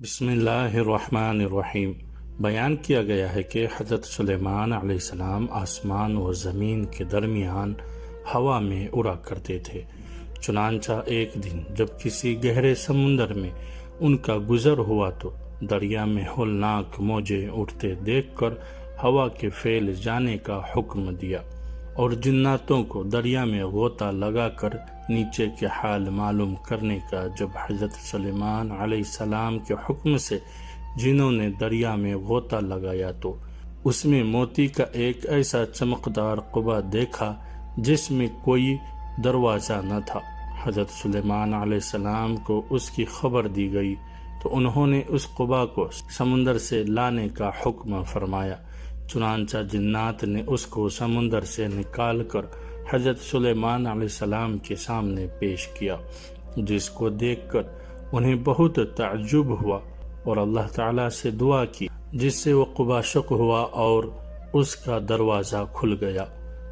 بسم اللہ الرحمن الرحیم۔ بیان کیا گیا ہے کہ حضرت سلیمان علیہ السلام آسمان و زمین کے درمیان ہوا میں اڑا کرتے تھے۔ چنانچہ ایک دن جب کسی گہرے سمندر میں ان کا گزر ہوا تو دریا میں ہولناک موجیں اٹھتے دیکھ کر ہوا کے پھیل جانے کا حکم دیا اور جناتوں کو دریا میں غوطہ لگا کر نیچے کے حال معلوم کرنے کا جب حضرت سلیمان علیہ السلام کے حکم سے جنوں نے دریا میں غوطہ لگایا تو اس میں موتی کا ایک ایسا چمکدار قبا دیکھا جس میں کوئی دروازہ نہ تھا۔ حضرت سلیمان علیہ السلام کو اس کی خبر دی گئی تو انہوں نے اس قبا کو سمندر سے لانے کا حکم فرمایا۔ چنانچہ جنات نے اس کو سمندر سے نکال کر حضرت سلیمان علیہ السلام کے سامنے پیش کیا، جس کو دیکھ کر انہیں بہت تعجب ہوا اور اللہ تعالیٰ سے دعا کی، جس سے وہ قبا شق ہوا اور اس کا دروازہ کھل گیا۔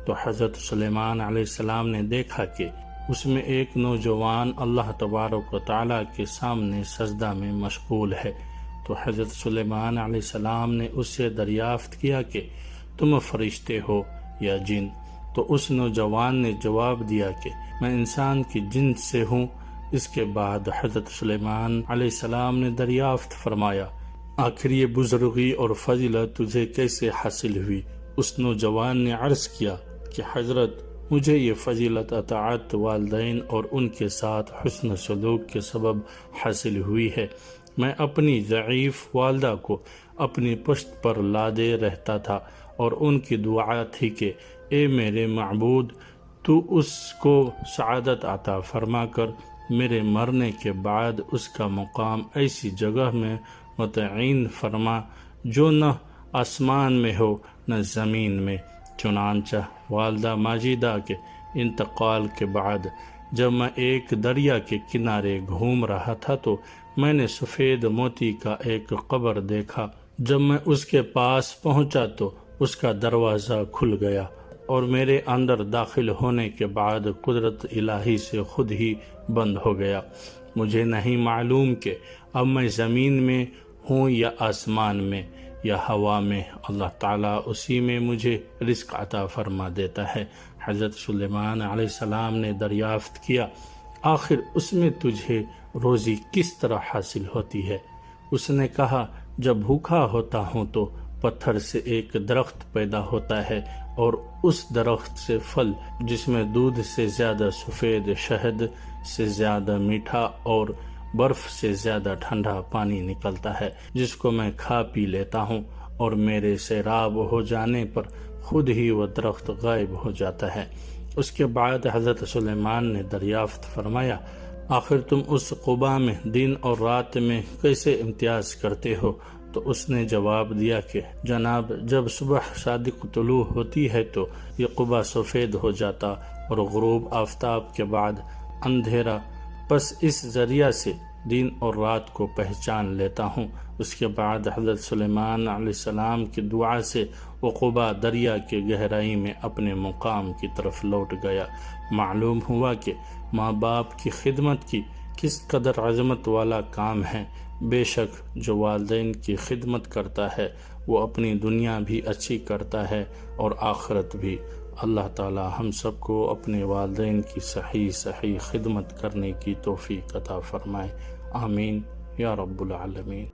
تو حضرت سلیمان علیہ السلام نے دیکھا کہ اس میں ایک نوجوان اللہ تبارک و تعالیٰ کے سامنے سجدہ میں مشغول ہے۔ تو حضرت سلیمان علیہ السلام نے اس سے دریافت کیا کہ تم فرشتے ہو یا جن؟ تو اس نوجوان نے جواب دیا کہ میں انسان کی جنس سے ہوں۔ اس کے بعد حضرت سلیمان علیہ السلام نے دریافت فرمایا، آخر یہ بزرگی اور فضیلت تجھے کیسے حاصل ہوئی؟ اس نوجوان نے عرض کیا کہ حضرت مجھے یہ فضیلت اطاعت والدین اور ان کے ساتھ حسن سلوک کے سبب حاصل ہوئی ہے۔ میں اپنی ضعیف والدہ کو اپنی پشت پر لادے رہتا تھا اور ان کی دعا تھی کہ اے میرے معبود، تو اس کو سعادت عطا فرما کر میرے مرنے کے بعد اس کا مقام ایسی جگہ میں متعین فرما جو نہ آسمان میں ہو نہ زمین میں۔ چنانچہ والدہ ماجدہ کے انتقال کے بعد جب میں ایک دریا کے کنارے گھوم رہا تھا تو میں نے سفید موتی کا ایک قبر دیکھا۔ جب میں اس کے پاس پہنچا تو اس کا دروازہ کھل گیا اور میرے اندر داخل ہونے کے بعد قدرت الہی سے خود ہی بند ہو گیا۔ مجھے نہیں معلوم کہ اب میں زمین میں ہوں یا آسمان میں یا ہوا میں، اللہ تعالیٰ اسی میں مجھے رزق عطا فرما دیتا ہے۔ حضرت سلیمان علیہ السلام نے دریافت کیا، آخر اس میں تجھے روزی کس طرح حاصل ہوتی ہے؟ اس نے کہا، جب بھوکا ہوتا ہوں تو پتھر سے ایک درخت پیدا ہوتا ہے اور اس درخت سے پھل جس میں دودھ سے زیادہ سفید، شہد سے زیادہ میٹھا اور برف سے زیادہ ٹھنڈا پانی نکلتا ہے، جس کو میں کھا پی لیتا ہوں اور میرے سیراب ہو جانے پر خود ہی وہ درخت غائب ہو جاتا ہے۔ اس کے بعد حضرت سلیمان نے دریافت فرمایا، آخر تم اس قبا میں دن اور رات میں کیسے امتیاز کرتے ہو؟ تو اس نے جواب دیا کہ جناب، جب صبح صادق طلوع ہوتی ہے تو یہ قبا سفید ہو جاتا اور غروب آفتاب کے بعد اندھیرا، پس اس ذریعہ سے دن اور رات کو پہچان لیتا ہوں۔ اس کے بعد حضرت سلیمان علیہ السلام کی دعا سے وہ قبا دریا کے گہرائی میں اپنے مقام کی طرف لوٹ گیا۔ معلوم ہوا کہ ماں باپ کی خدمت کی کس قدر عظمت والا کام ہے۔ بے شک جو والدین کی خدمت کرتا ہے وہ اپنی دنیا بھی اچھی کرتا ہے اور آخرت بھی۔ اللہ تعالی ہم سب کو اپنے والدین کی صحیح خدمت کرنے کی توفیق عطا فرمائے، آمین یا رب العالمین۔